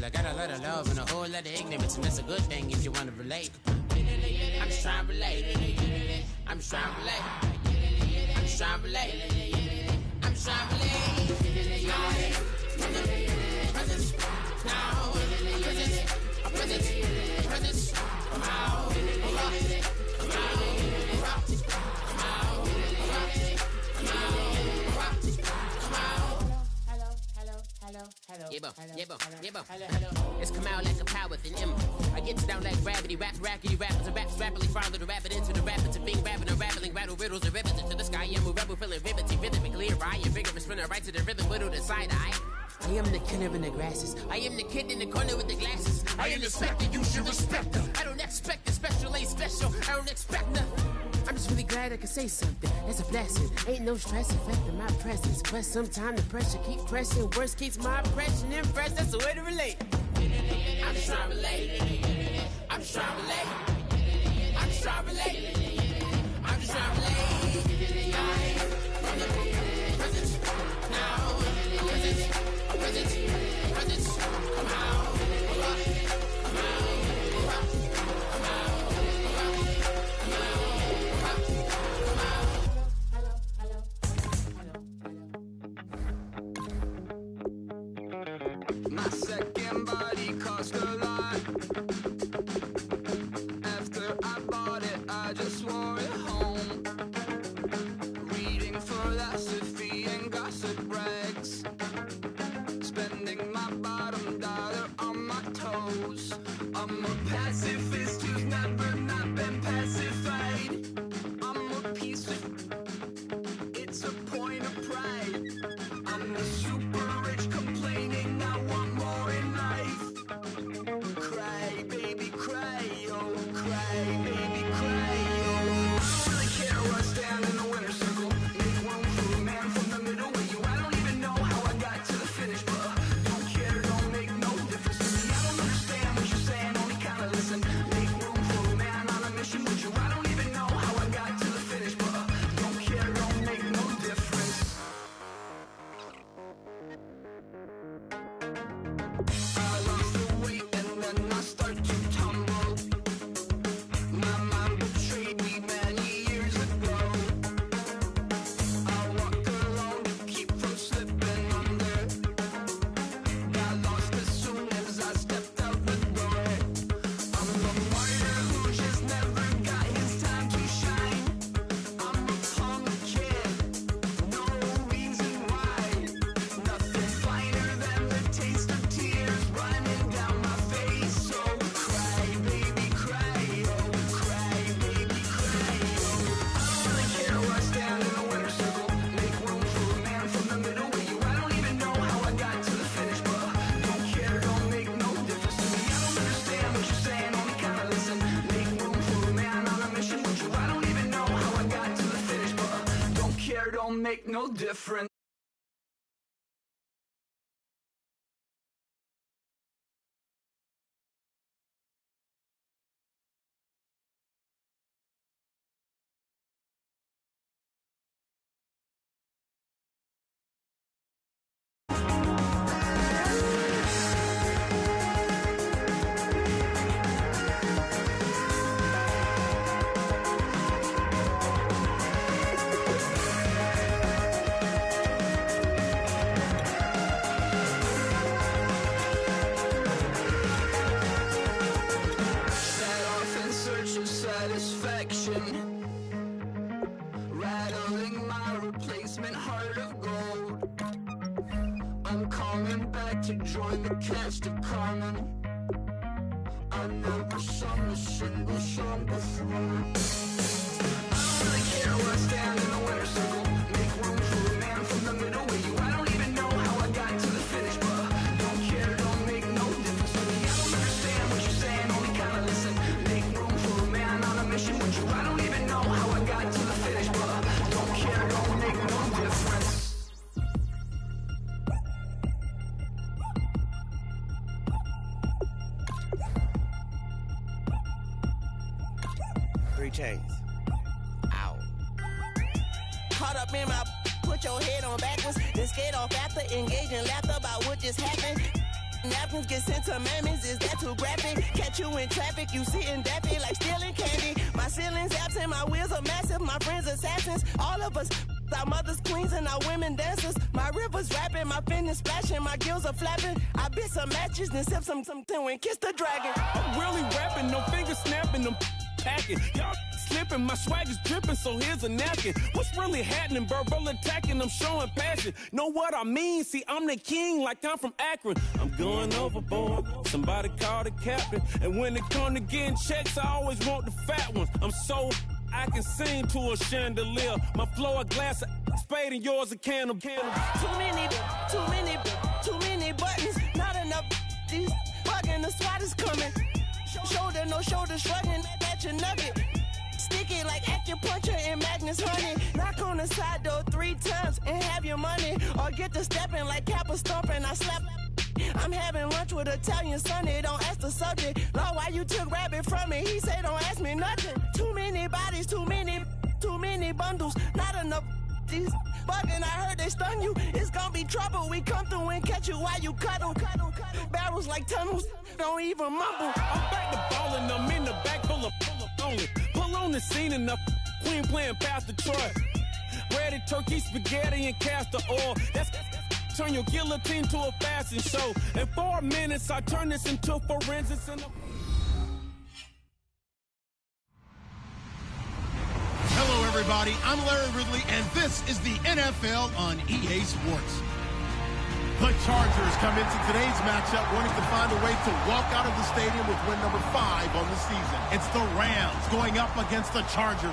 I got a lot of love and a whole lot of ignorance, and that's a good thing if you want to relate. I'm just trying to relate. I'm just trying to relate. I'm just trying to relate. I'm just trying to relate. Presence, now, presence, come out, It's come out like a power within him. I get down like gravity, raps, rackety rappers, and raps rapidly follow the rapid into the rapids of being rapping and rattling, rattle riddles and rivets into the sky. I'm a rebel, feeling riveting, rhythmically right, and vigorous, spinning right to the rhythm, widow the side eye. I am the killer in the grasses. I am the kid in the corner with the glasses. I am the spectre, you should respect them. I don't expect the special, ain't special. I don't expect nothing. I'm just really glad I can say something. That's a blessing. Ain't no stress affecting my presence. But sometimes the pressure keep pressing. Worst keeps my impression impressed. That's the way to relate. I'm just trying to relate. I'm just trying to relate. I'm just trying to relate. I'm just trying to relate. From the presence now. Presence, come out. My second body cost a lot. After I bought it, I just wore it home. Reading philosophy and gossip rags. Spending my bottom dollar on my toes. I'm a pacifist who's never not been pacified. I'm a piece of... It's a point of pride. I'm the super rich complaining I want more in life. Cry, baby, cry, oh, cry, baby, cry, oh. I don't really care what's down in the winner's circle. Make room for a man from the middle with you. I don't even know how I got to the finish, but don't care, don't make no difference to me. I don't understand what you're saying, only kinda listen. Make room for a man on a mission with you. I don't even know how I got to the finish, but don't care, don't make no difference. I lost the weight and then I start to tumble. My mind betrayed me many years ago. I walk alone to keep from slipping under. Got lost as soon as I stepped out the door. I'm a martyr who just never got his time to shine. I'm a punk kid, no reason why. Nothing finer than the taste of tears running down my face. So cry, baby, cry, oh, cry, baby, cry, oh. I don't really care what's down in the winner's circle. Make room for a man from the middle with you. I don't even know how I got to the finish, but don't care, don't make no difference to me. I don't understand what you're saying, only kinda listen. Make room for a man on a mission with you. I don't even know how I got to the finish, but don't care, don't make no difference. Set off in search of satisfaction, rattling my replacement heart of gold. I'm coming back to join the cast of Carmen. I never sung a single song before. I don't really care what's down in the winner's circle. Make room for a man from the middle with you. I don't even know how I got to the finish, but don't care, don't make no difference to me. I don't understand what you're saying, only kinda listen. Make room for a man on a mission with you. I don't even know how I got to the finish, but don't care, don't make no difference. Three chains. Ow. Caught up in my, put your head on backwards, then skate off after, engage in laughter about what just happened. napkins get sent to mammies. Is that too graphic? Catch you in traffic, you sitting daffy like stealing candy. My ceiling's absent, my wheels are massive, my friends assassins. All of us, our mothers queens and our women dancers. My rivers rapping, my fingers splashing, my gills are flapping. I bit some matches, then sip something and kiss the dragon. I'm really rapping, no fingers snapping, them packing. Y'all slipping, my swag is dripping, so here's a napkin. What's really happening? Verbal attacking, I'm showing passion. Know what I mean? See, I'm the king, like I'm from Akron. I'm going overboard. Somebody call the captain. And when it come to getting checks, I always want the fat ones. I'm so I can sing to a chandelier. My flow a glass of spade and yours a can of candle. Too many buttons, not enough. These bugging, the SWAT is coming. Shoulder, no shoulder, shrugging at your nugget. Sticky like acupuncture and Magnus honey. Knock on the side door 3 times and have your money. Or get to stepping like Kappa stomping. I slap. I'm having lunch with Italian Sonny. Don't ask the subject. Lord, why you took rabbit from me? He say don't ask me nothing. Too many bodies, too many bundles. Not enough. These bugging, I heard they stun you. It's gonna be trouble. We come through and catch you while you cuddle. Barrels like tunnels. Don't even mumble. I'm back to ballin', I'm in the back full of only. Pull on the scene and the queen playing Pastor Troy. Ready turkey, spaghetti, and castor oil. That's turn your guillotine to a fashion show. In 4 minutes, I turn this into forensics and Hello, everybody. I'm Larry Ridley, and this is the NFL on EA Sports. The Chargers come into today's matchup wanting to find a way to walk out of the stadium with win number 5 on the season. It's the Rams going up against the Chargers.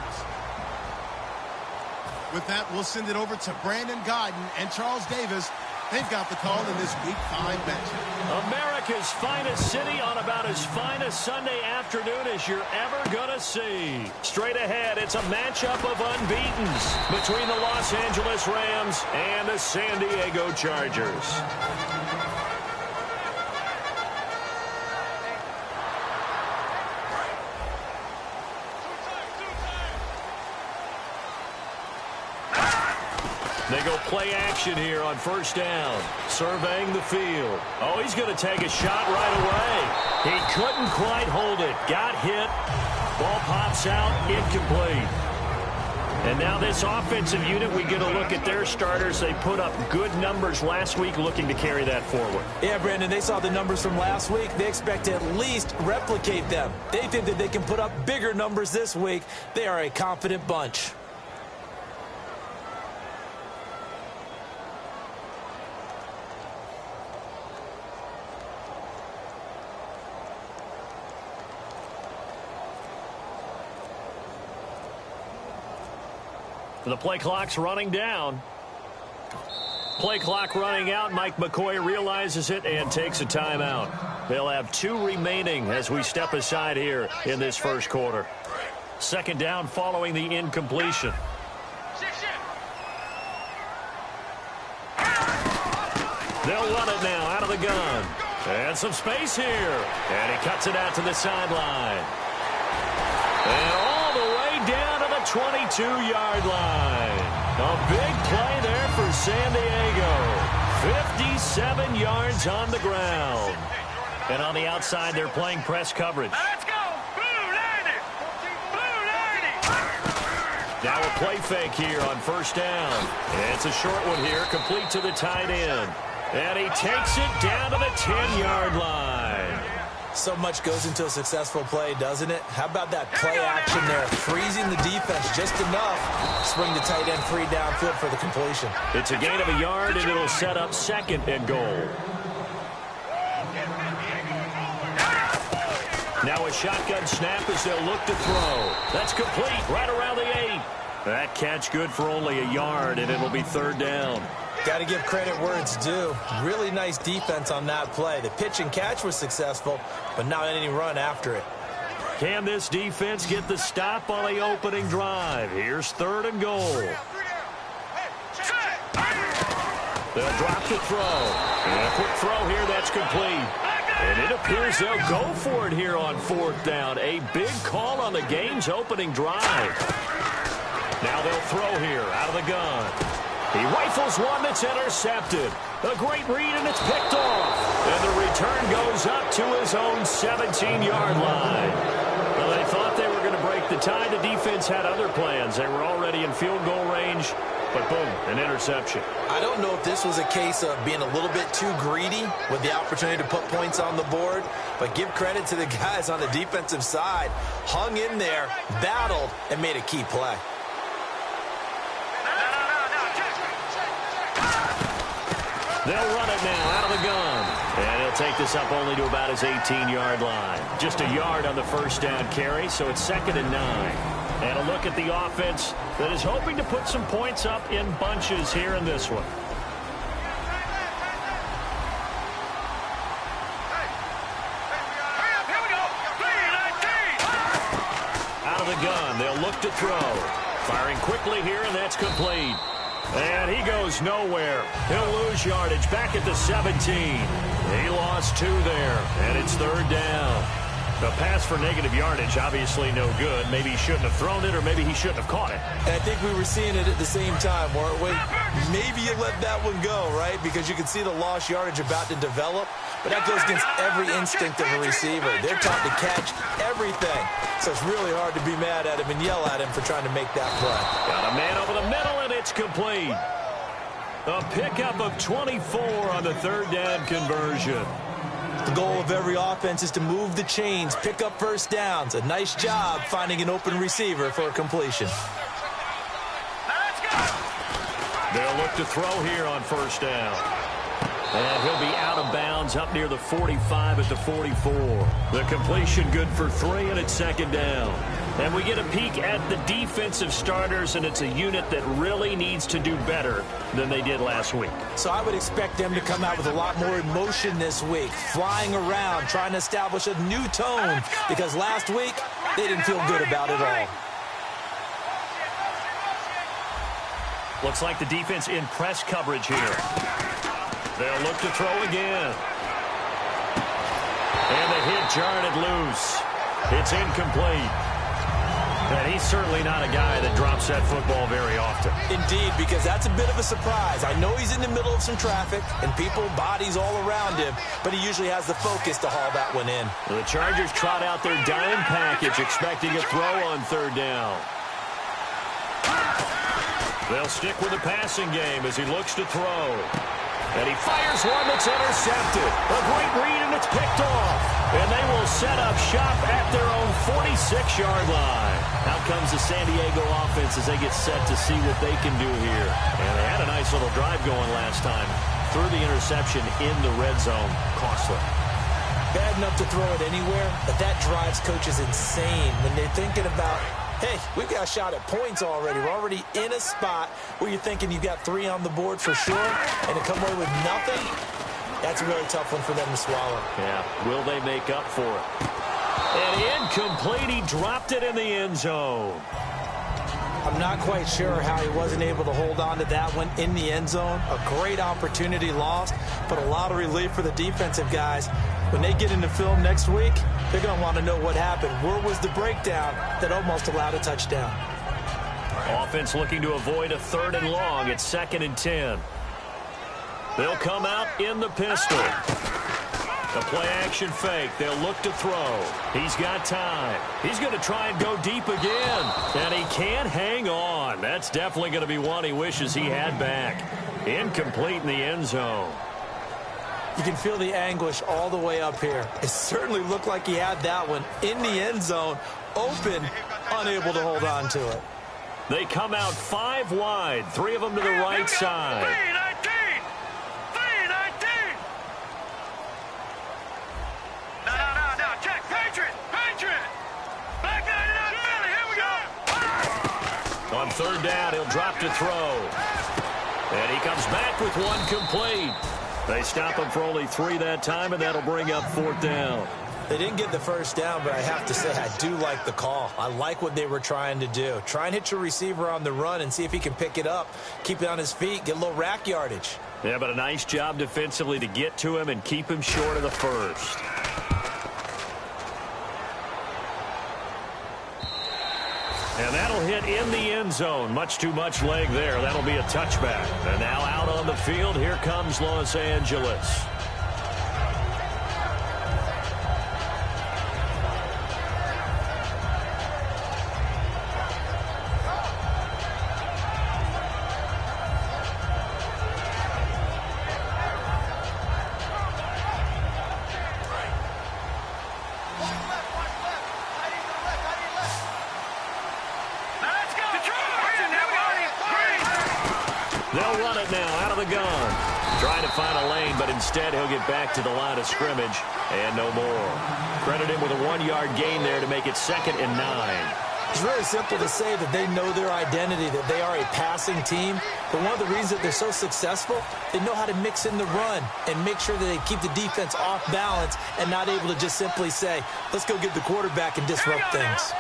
With that, we'll send it over to Brandon Godden and Charles Davis. They've got the call in this Week 5 matchup. America's finest city on about as fine a Sunday afternoon as you're ever going to see. Straight ahead, it's a matchup of unbeatens between the Los Angeles Rams and the San Diego Chargers. They go play action here on first down. Surveying the field. Oh, he's going to take a shot right away. He couldn't quite hold it. Got hit. Ball pops out. Incomplete. And now this offensive unit, we get a look at their starters. They put up good numbers last week, looking to carry that forward. Yeah, Brandon, they saw the numbers from last week. They expect to at least replicate them. They think that they can put up bigger numbers this week. They are a confident bunch. The play clock's running down. Play clock running out. Mike McCoy realizes it and takes a timeout. They'll have 2 remaining as we step aside here in this first quarter. Second down following the incompletion. They'll run it now out of the gun. And some space here. And he cuts it out to the sideline. And all the way down to the 22-yard line. A big play there for San Diego. 57 yards on the ground. And on the outside, they're playing press coverage. Let's go. Blue 90. Blue 90. Now a play fake here on first down. It's a short one here, complete to the tight end. And he takes it down to the 10-yard line. So much goes into a successful play, doesn't it? How about that play action there? Freezing the defense just enough. Swing the tight end free downfield for the completion. It's a gain of a yard, and it'll set up second and goal. Now a shotgun snap as they'll look to throw. That's complete right around the 8. That catch good for only a yard, and it'll be third down. Got to give credit where it's due. Really nice defense on that play. The pitch and catch was successful, but not any run after it. Can this defense get the stop on the opening drive? Here's third and goal. They'll drop the throw. And a quick throw here, that's complete. And it appears they'll go for it here on fourth down. A big call on the game's opening drive. Now they'll throw here out of the gun. He rifles one that's intercepted. A great read, and it's picked off. And the return goes up to his own 17-yard line. Well, they thought they were going to break the tie. The defense had other plans. They were already in field goal range, but boom, an interception. I don't know if this was a case of being a little bit too greedy with the opportunity to put points on the board, but give credit to the guys on the defensive side. Hung in there, battled, and made a key play. They'll run it now out of the gun. And he'll take this up only to about his 18-yard line. Just a yard on the first down carry, so it's 2nd and 9. And a look at the offense that is hoping to put some points up in bunches here in this one. Out of the gun, they'll look to throw. Firing quickly here, and that's complete. And he goes nowhere. He'll lose yardage back at the 17. He lost 2 there, and it's 3rd down. The pass for negative yardage, obviously no good. Maybe he shouldn't have thrown it, or maybe he shouldn't have caught it. And I think we were seeing it at the same time, weren't we? Maybe you let that one go, right? Because you can see the lost yardage about to develop. But that goes against every instinct of a receiver. They're taught to catch everything. So it's really hard to be mad at him and yell at him for trying to make that play. Got a man over the middle, and it's complete. A pickup of 24 on the 3rd down conversion. The goal of every offense is to move the chains, pick up first downs. A nice job finding an open receiver for a completion. They'll look to throw here on 1st down. And he'll be out of bounds up near the 45 at the 44. The completion good for 3, and it's 2nd down. And we get a peek at the defensive starters, and it's a unit that really needs to do better than they did last week. So I would expect them to come out with a lot more emotion this week, flying around, trying to establish a new tone, because last week they didn't feel good about it all. Looks like the defense in press coverage here. They'll look to throw again. And the hit jarred it loose. It's incomplete. And he's certainly not a guy that drops that football very often. Indeed, because that's a bit of a surprise. I know he's in the middle of some traffic and people, bodies all around him, but he usually has the focus to haul that one in. The Chargers trot out their dime package, expecting a throw on 3rd down. They'll stick with the passing game as he looks to throw. And he fires one that's intercepted. A great read, and it's picked off. And they will set up shop at their own 46-yard line. Out comes the San Diego offense as they get set to see what they can do here. And they had a nice little drive going last time. Threw the interception in the red zone. Costly. Bad enough to throw it anywhere, but that drives coaches insane when they're thinking about, hey, we've got a shot at points already. We're already in a spot where you're thinking you've got 3 on the board for sure, and to come away with nothing, that's a really tough one for them to swallow. Yeah, will they make up for it? And incomplete, he dropped it in the end zone. I'm not quite sure how he wasn't able to hold on to that one in the end zone. A great opportunity lost, but a lot of relief for the defensive guys. When they get into film next week, they're going to want to know what happened. Where was the breakdown that almost allowed a touchdown? Offense looking to avoid a 3rd and long. It's 2nd and 10. They'll come out in the pistol. The play-action fake. They'll look to throw. He's got time. He's going to try and go deep again. And he can't hang on. That's definitely going to be one he wishes he had back. Incomplete in the end zone. You can feel the anguish all the way up here. It certainly looked like he had that one in the end zone, open, unable to hold on to it. They come out 5 wide, 3 of them to the right side. 3-19! No, check, Patriot! Back that up, Billy, here we go! On 3rd down, he'll drop to throw. And he comes back with one complete. They stop him for only 3 that time, and that'll bring up 4th down. They didn't get the first down, but I have to say I do like the call. I like what they were trying to do. Try and hit your receiver on the run and see if he can pick it up, keep it on his feet, get a little rack yardage. Yeah, but a nice job defensively to get to him and keep him short of the first. And And that'll hit in the end zone. Much too much leg there. That'll be a touchback. And now out on the field, here comes Los Angeles. They'll run it now out of the gun. Trying to find a lane, but instead he'll get back to the line of scrimmage and no more. Credit him with a 1-yard gain there to make it 2nd and 9. It's really simple to say that they know their identity, that they are a passing team. But one of the reasons that they're so successful, they know how to mix in the run and make sure that they keep the defense off balance and not able to just simply say, let's go get the quarterback and disrupt things.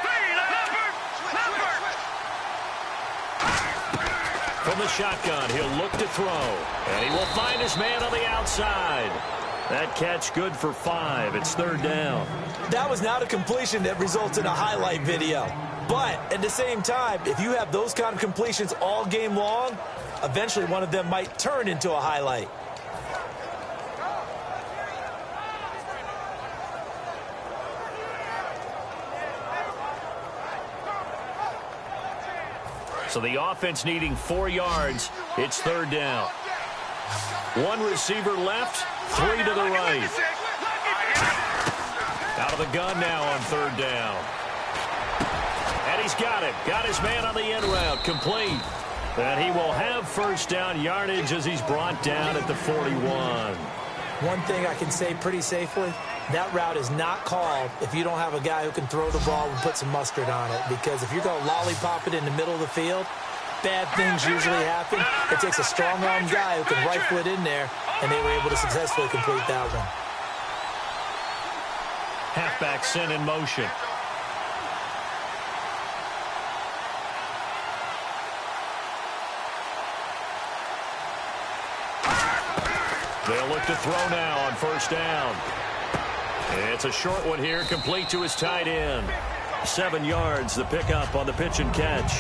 From the shotgun, he'll look to throw, and he will find his man on the outside. That catch good for 5. It's 3rd down. That was not a completion that results in a highlight video. But at the same time, if you have those kind of completions all game long, eventually one of them might turn into a highlight. So the offense needing 4 yards. It's 3rd down. 1 receiver left, 3 to the right. Out of the gun now on 3rd down. And he's got it. Got his man on the end route. Complete. And he will have 1st down yardage as he's brought down at the 41. One thing I can say pretty safely, that route is not called if you don't have a guy who can throw the ball and put some mustard on it. Because if you're going to lollipop it in the middle of the field, bad things usually happen. It takes a strong-arm guy who can rifle it in there, and they were able to successfully complete that one. Halfback sent in motion. They'll look to throw now on 1st down. It's a short one here, complete to his tight end. 7 yards, the pickup on the pitch and catch.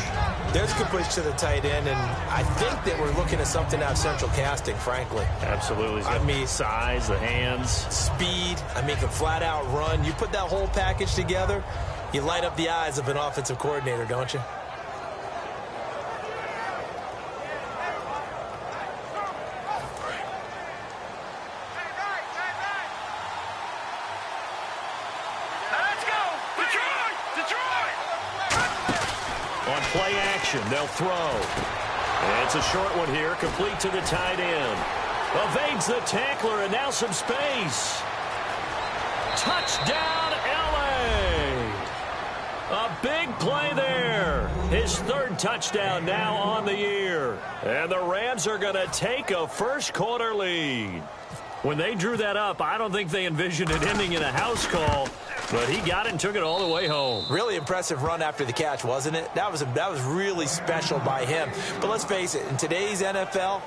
There's a completion to the tight end, and I think that we're looking at something out of central casting, frankly. Absolutely. I mean, size, the hands. Speed. I mean, can flat out run. You put that whole package together, you light up the eyes of an offensive coordinator, don't you? Play action, they'll throw. And it's a short one here, complete to the tight end. Evades the tackler, and now some space. Touchdown, L.A. A big play there. His 3rd touchdown now on the year. And the Rams are going to take a first-quarter lead. When they drew that up, I don't think they envisioned it ending in a house call. But he got it and took it all the way home. Really impressive run after the catch, wasn't it? That was really special by him. But let's face it, in today's NFL,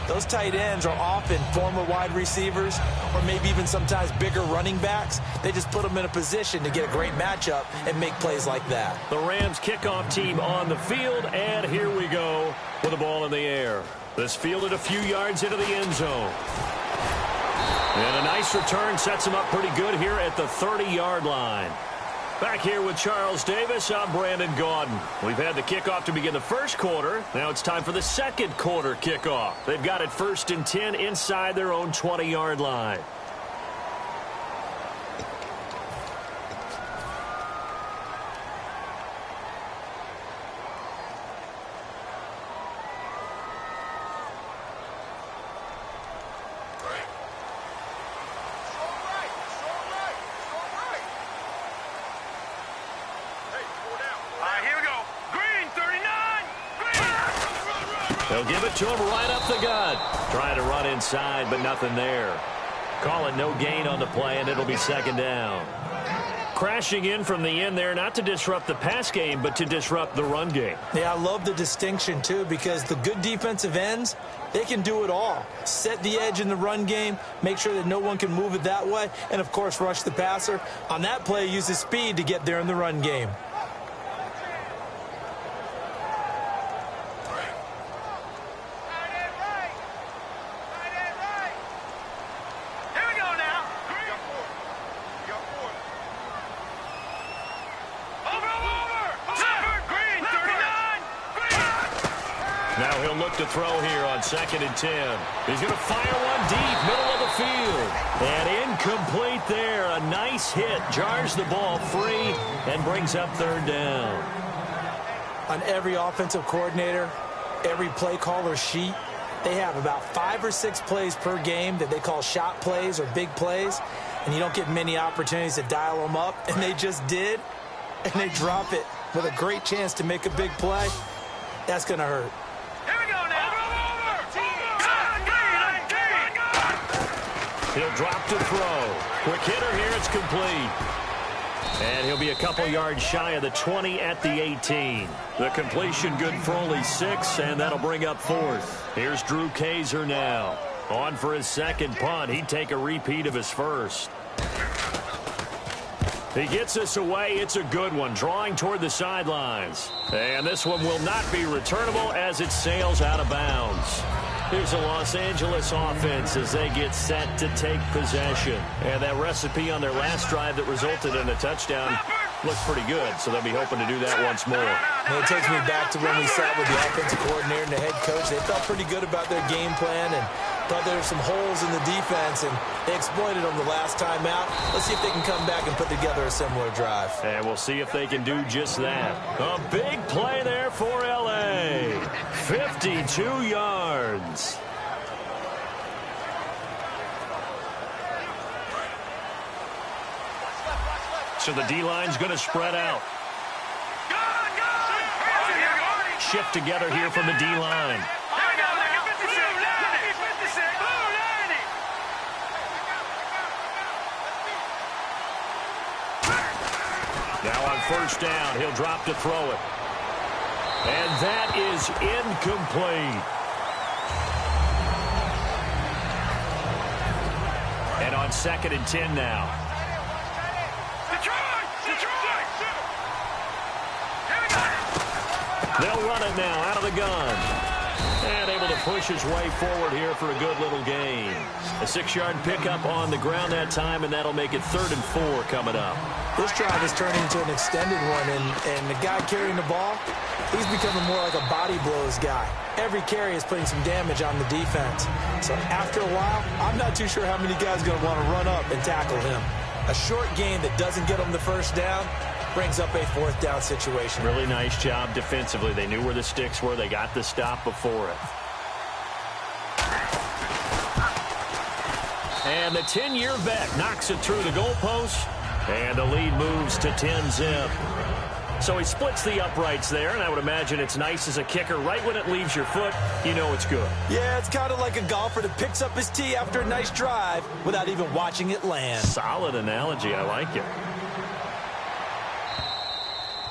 those tight ends are often former wide receivers or maybe even sometimes bigger running backs. They just put them in a position to get a great matchup and make plays like that. The Rams kickoff team on the field, and here we go with the ball in the air. This fielded a few yards into the end zone. And a nice return sets him up pretty good here at the 30-yard line. Back here with Charles Davis, I'm Brandon Gaudin. We've had the kickoff to begin the first quarter. Now it's time for the second quarter kickoff. They've got it 1st and 10 inside their own 20-yard line. They'll give it to him right up the gut. Trying to run inside, but nothing there. Call it no gain on the play, and it'll be 2nd down. Crashing in from the end there, not to disrupt the pass game, but to disrupt the run game. Yeah, I love the distinction, too, because the good defensive ends, they can do it all. Set the edge in the run game, make sure that no one can move it that way, and, of course, rush the passer. On that play, use his speed to get there in the run game. Now he'll look to throw here on 2nd and 10. He's going to fire one deep, middle of the field. And incomplete there. A nice hit. Jars the ball free and brings up 3rd down. On every offensive coordinator, every play caller sheet, they have about 5 or 6 plays per game that they call shot plays or big plays, and you don't get many opportunities to dial them up, and they just did, and they drop it with a great chance to make a big play. That's going to hurt. Here we go now. He'll drop to throw. Quick hitter here. It's complete. And he'll be a couple yards shy of the 20 at the 18. The completion good for only 6, and that'll bring up 4th. Here's Drew Kaiser now. On for his 2nd punt. He'd take a repeat of his 1st. He gets this away. It's a good one, drawing toward the sidelines. And this one will not be returnable as it sails out of bounds. Here's the Los Angeles offense as they get set to take possession. And that recipe on their last drive that resulted in a touchdown looks pretty good, so they'll be hoping to do that once more. And it takes me back to when we sat with the offensive coordinator and the head coach. They felt pretty good about their game plan and thought there were some holes in the defense, and they exploited them the last time out. Let's see if they can come back and put together a similar drive. And we'll see if they can do just that. A big play there for L.A. 52 yards. So the D-line's going to spread out. Shift together here from the D-line. Now on 1st down, he'll drop to throw it. And that is incomplete. And on 2nd and 10 now. They'll run it now out of the gun. And able to push his way forward here for a good little gain. A 6-yard pickup on the ground that time, and that'll make it 3rd and 4 coming up. This drive is turning into an extended one, and the guy carrying the ball, he's becoming more like a body blows guy. Every carry is putting some damage on the defense. So after a while, I'm not too sure how many guys are going to want to run up and tackle him. A short gain that doesn't get him the 1st down brings up a 4th down situation. Really nice job defensively. They knew where the sticks were. They got the stop before it. And the 10-year vet knocks it through the goalpost. And the lead moves to 10-zip. So he splits the uprights there, and I would imagine it's nice as a kicker. Right when it leaves your foot, you know it's good. Yeah, it's kind of like a golfer that picks up his tee after a nice drive without even watching it land. Solid analogy. I like it.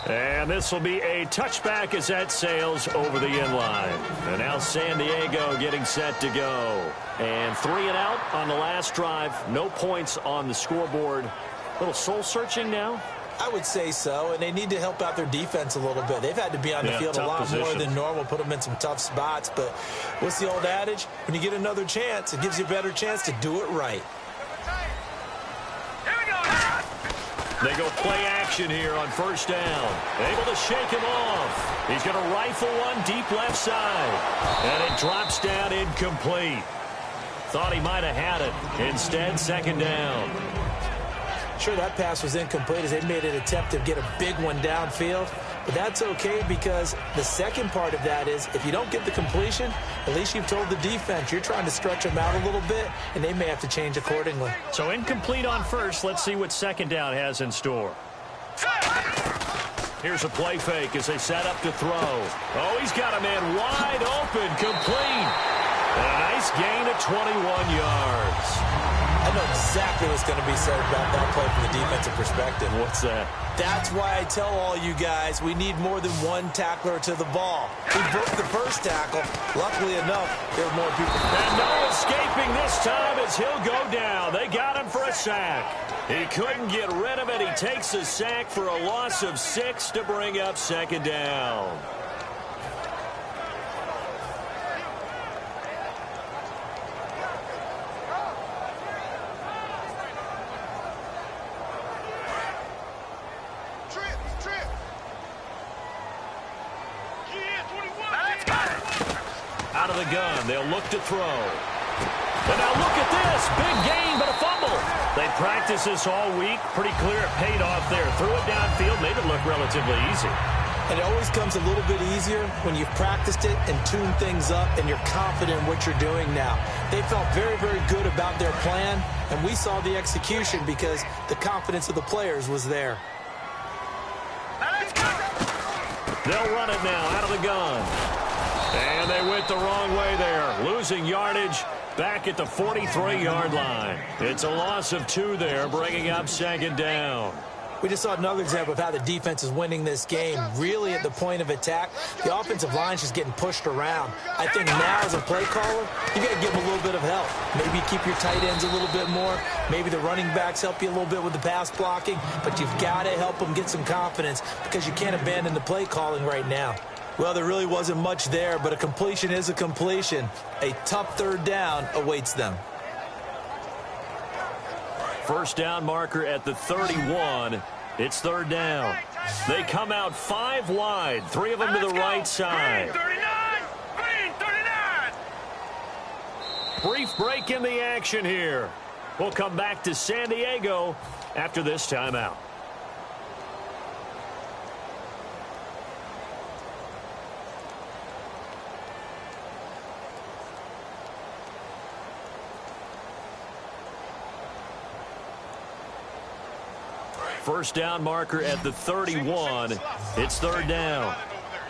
And this will be a touchback as that sails over the inline. And now San Diego getting set to go. And 3 and out on the last drive. No points on the scoreboard. A little soul-searching now? I would say so, and they need to help out their defense a little bit. They've had to be on the field a lot more than normal, put them in some tough spots. But what's the old adage? When you get another chance, it gives you a better chance to do it right. They go play action here on 1st down. Able to shake him off. He's going to rifle one deep left side. And it drops down incomplete. Thought he might have had it. Instead, 2nd down. Sure, that pass was incomplete as they made an attempt to get a big one downfield. But that's okay because the second part of that is if you don't get the completion, at least you've told the defense you're trying to stretch them out a little bit, and they may have to change accordingly. So incomplete on 1st. Let's see what 2nd down has in store. Here's a play fake as they set up to throw. Oh, he's got a man wide open, complete. And a nice gain of 21 yards. I know exactly what's going to be said about that play from the defensive perspective. What's that? That's why I tell all you guys we need more than one tackler to the ball. He broke the first tackle. Luckily enough, there were more people. And no escaping this time as he'll go down. They got him for a sack. He couldn't get rid of it. He takes a sack for a loss of 6 to bring up 2nd down. of the gun. They'll look to throw. And now look at this. Big gain, but a fumble. They practiced this all week. Pretty clear it paid off there. Threw it downfield, made it look relatively easy. And it always comes a little bit easier when you've practiced it and tuned things up and you're confident in what you're doing now. They felt very, very good about their plan, and we saw the execution because the confidence of the players was there. They'll run it now out of the gun. And they went the wrong way there, losing yardage back at the 43-yard line. It's a loss of 2 there, bringing up 2nd down. We just saw another example of how the defense is winning this game. Really at the point of attack, the offensive line's just getting pushed around. I think now as a play caller, you got to give them a little bit of help. Maybe keep your tight ends a little bit more. Maybe the running backs help you a little bit with the pass blocking. But you've got to help them get some confidence because you can't abandon the play calling right now. Well, there really wasn't much there, but a completion is a completion. A tough 3rd down awaits them. First down marker at the 31. It's 3rd down. They come out 5 wide, 3 of them to the right side. Green 39. Brief break in the action here. We'll come back to San Diego after this timeout. First down marker at the 31. It's 3rd down.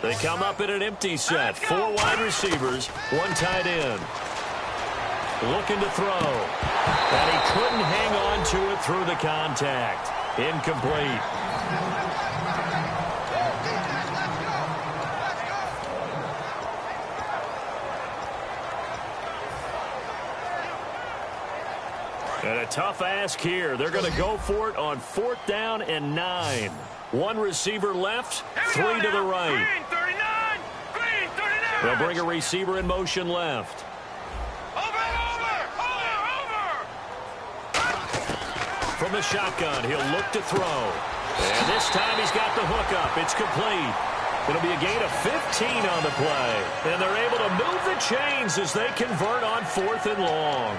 They come up in an empty set. 4 wide receivers, 1 tight end. Looking to throw. And he couldn't hang on to it through the contact. Incomplete. And a tough ask here. They're going to go for it on 4th down and 9. 1 receiver left, 3 to the right. Green 39. They'll bring a receiver in motion left. Over. From the shotgun, he'll look to throw. And this time he's got the hook up. It's complete. It'll be a gain of 15 on the play. And they're able to move the chains as they convert on 4th and long.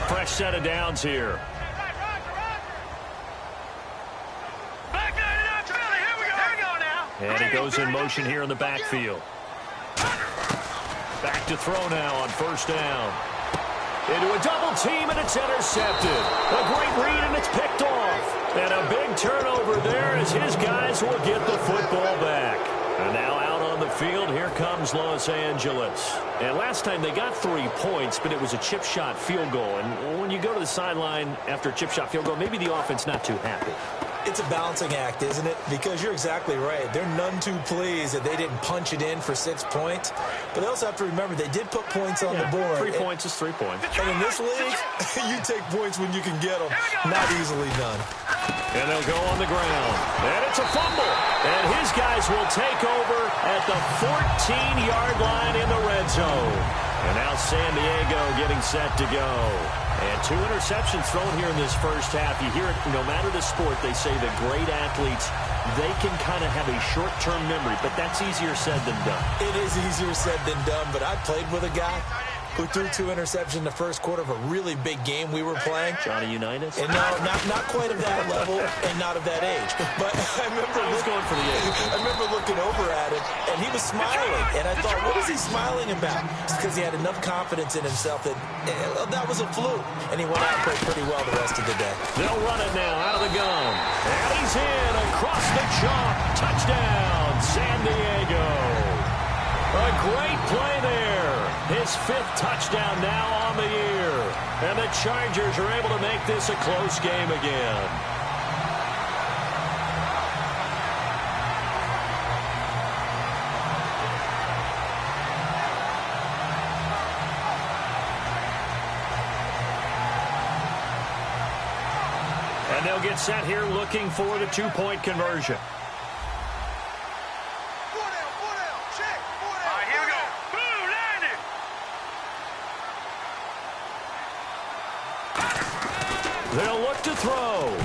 Fresh set of downs here. And he goes in motion here in the backfield. Back to throw now on 1st down. Into a double team, and it's intercepted. A great read, and it's picked off. And a big turnover there as his guys will get the football back. And now out on the field, here comes Los Angeles. And last time they got 3 points, but it was a chip shot field goal. And when you go to the sideline after a chip shot field goal, maybe the offense not too happy. It's a balancing act, isn't it? Because you're exactly right. They're none too pleased that they didn't punch it in for 6 points. But they also have to remember they did put points on the board. 3 points is 3 points. And in this league, you take points when you can get them. Not easily done. And they'll go on the ground. And it's a fumble. And his guys will take over at the 14-yard line in the red zone. And now San Diego getting set to go. And 2 interceptions thrown here in this first half. You hear it, no matter the sport, they say the great athletes, they can kind of have a short-term memory, but that's easier said than done. It is easier said than done, but I played with a guy who threw 2 interceptions in the first quarter of a really big game we were playing. Johnny Unitas? And no, not quite of that level and not of that age. But I remember going for the age. I remember looking over at him, and he was smiling. And I thought, what is he smiling about? It's because he had enough confidence in himself that that was a fluke. And he went out and played pretty well the rest of the day. They'll run it now out of the gun. And he's in across the chalk. Touchdown, San Diego. A great play there. His 5th touchdown now on the year. And the Chargers are able to make this a close game again. And they'll get set here looking for the 2-point conversion. back to throw.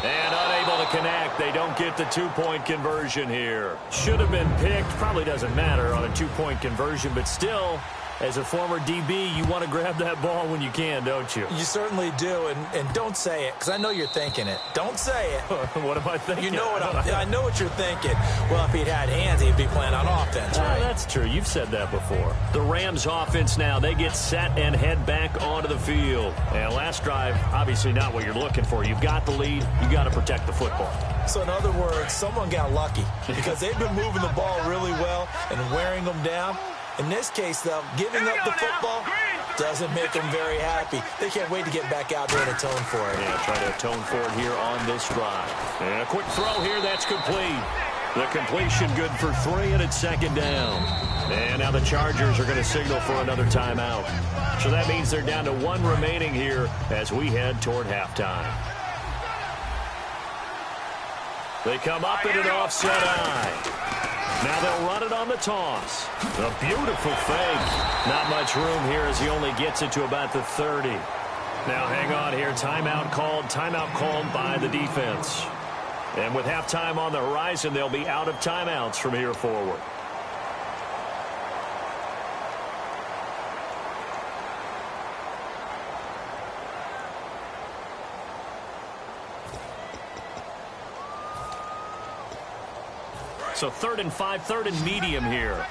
And unable to connect. They don't get the two-point conversion here. Should have been picked. Probably doesn't matter on a two-point conversion, but still, as a former DB, you want to grab that ball when you can, don't you? You certainly do, and don't say it, because I know you're thinking it. Don't say it. What am I thinking? You know what I know what you're thinking. Well, if he'd had hands, he'd be playing on offense, right? That's true. You've said that before. The Rams offense now, they get set and head back onto the field. And last drive, obviously not what you're looking for. You've got the lead. You've got to protect the football. So in other words, someone got lucky because they've been moving the ball really well and wearing them down. In this case, though, giving up the football doesn't make them very happy. They can't wait to get back out there and atone for it. Yeah, try to atone for it here on this drive. And a quick throw here, that's complete. The completion good for 3, and it's second down. And now the Chargers are going to signal for another timeout. So that means they're down to 1 remaining here as we head toward halftime. They come up in an offset eye. Now they'll run it on the toss. A beautiful fake. Not much room here as he only gets it to about the 30. Now hang on here. Timeout called by the defense. And with halftime on the horizon, they'll be out of timeouts from here forward. So 3rd and 5, 3rd and medium here. Let's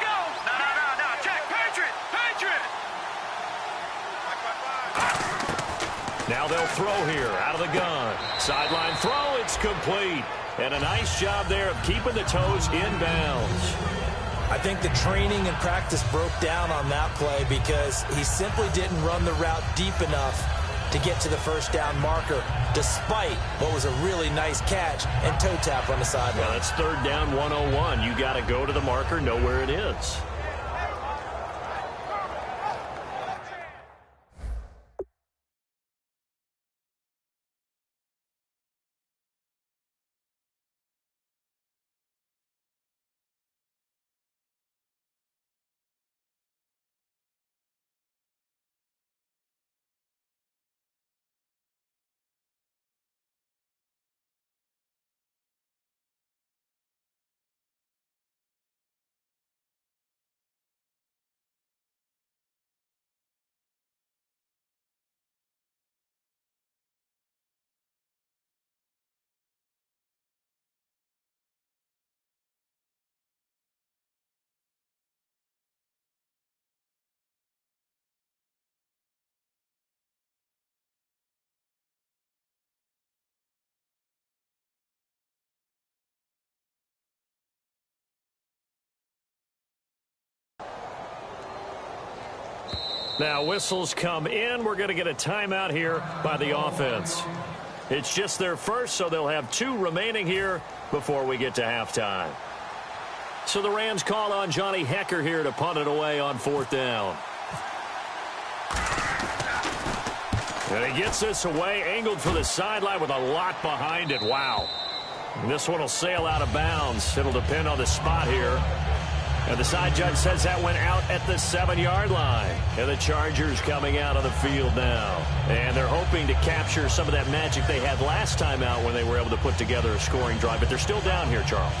go. No. Check. Patriot. Now they'll throw here out of the gun. Sideline throw. It's complete. And a nice job there of keeping the toes in bounds. I think the training and practice broke down on that play because he simply didn't run the route deep enough to get to the first down marker, despite what was a really nice catch and toe tap on the sideline. Well, that's 3rd down 101. You got to go to the marker, know where it is. Now whistles come in. We're going to get a timeout here by the offense. It's just their first, so they'll have 2 remaining here before we get to halftime. So the Rams call on Johnny Hecker here to punt it away on 4th down. And he gets this away, angled for the sideline with a lot behind it. Wow. And this one will sail out of bounds. It'll depend on the spot here. And the side judge says that went out at the 7-yard line. And the Chargers coming out on the field now. And they're hoping to capture some of that magic they had last time out when they were able to put together a scoring drive. But they're still down here, Charles.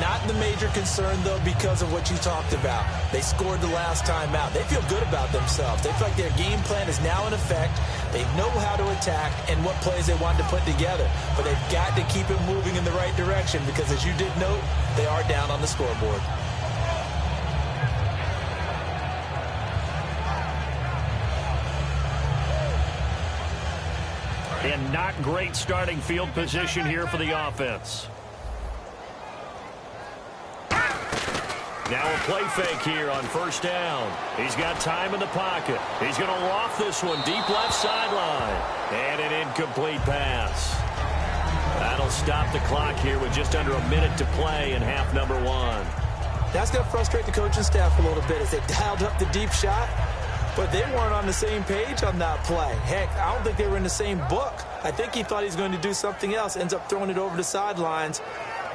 Not the major concern, though, because of what you talked about. They scored the last time out. They feel good about themselves. They feel like their game plan is now in effect. They know how to attack and what plays they want to put together. But they've got to keep it moving in the right direction because, as you did note, they are down on the scoreboard. And not great starting field position here for the offense. Now a play fake here on 1st down. He's got time in the pocket. He's going to loft this one deep left sideline. And an incomplete pass. That'll stop the clock here with just under a minute to play in half number 1. That's going to frustrate the coaching staff a little bit as they dialed up the deep shot. But they weren't on the same page on that play. Heck, I don't think they were in the same book. I think he thought he was going to do something else. Ends up throwing it over the sidelines.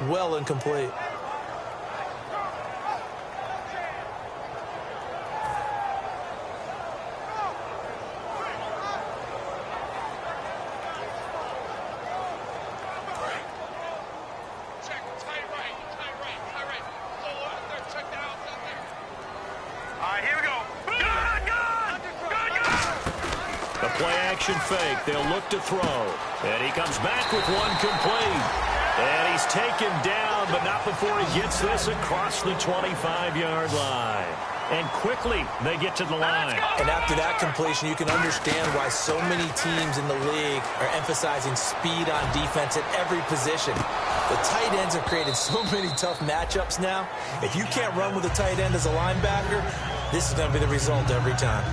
Well incomplete. play-action fake. They'll look to throw. And he comes back with one complete. And he's taken down, but not before he gets this across the 25-yard line. And quickly, they get to the line. And after that completion, you can understand why so many teams in the league are emphasizing speed on defense at every position. The tight ends have created so many tough matchups now. If you can't run with a tight end as a linebacker, this is going to be the result every time.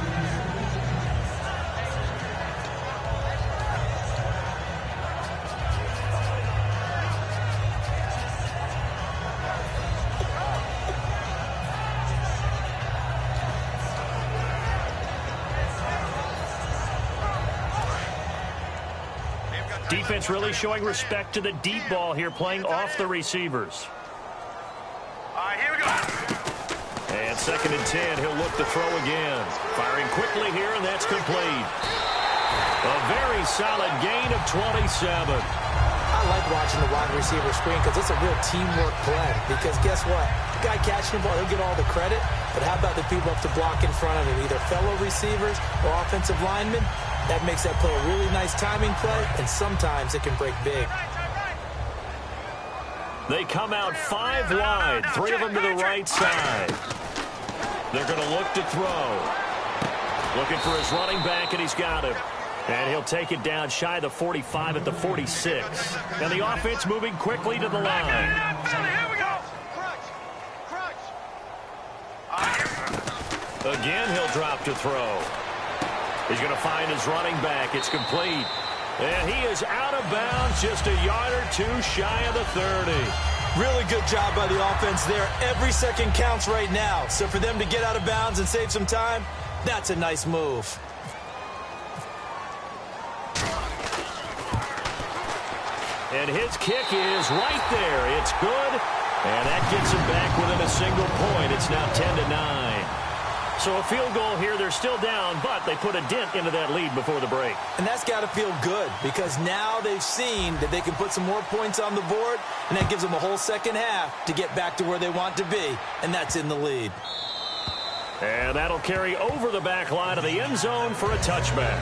Defense really showing respect to the deep ball here, playing off the receivers. All right, here we go. And 2nd and 10, he'll look to throw again. Firing quickly here, and that's complete. A very solid gain of 27. I like watching the wide receiver screen because it's a real teamwork play. Because guess what? The guy catching the ball, he'll get all the credit. But how about the people up to block in front of him, either fellow receivers or offensive linemen? That makes that play a really nice timing play, and sometimes it can break big. They come out 5 wide, 3 of them to the right side. They're going to look to throw. Looking for his running back, and he's got him. And he'll take it down shy of the 45 at the 46. And the offense moving quickly to the line. Here we go. Again, he'll drop to throw. He's going to find his running back. It's complete. And he is out of bounds just a yard or two shy of the 30. Really good job by the offense there. Every second counts right now. So for them to get out of bounds and save some time, that's a nice move. And his kick is right there. It's good. And that gets him back within a single point. It's now 10-9. So a field goal here. They're still down, but they put a dent into that lead before the break. And that's got to feel good because now they've seen that they can put some more points on the board, and that gives them a whole second half to get back to where they want to be, and that's in the lead. And that'll carry over the back line of the end zone for a touchback.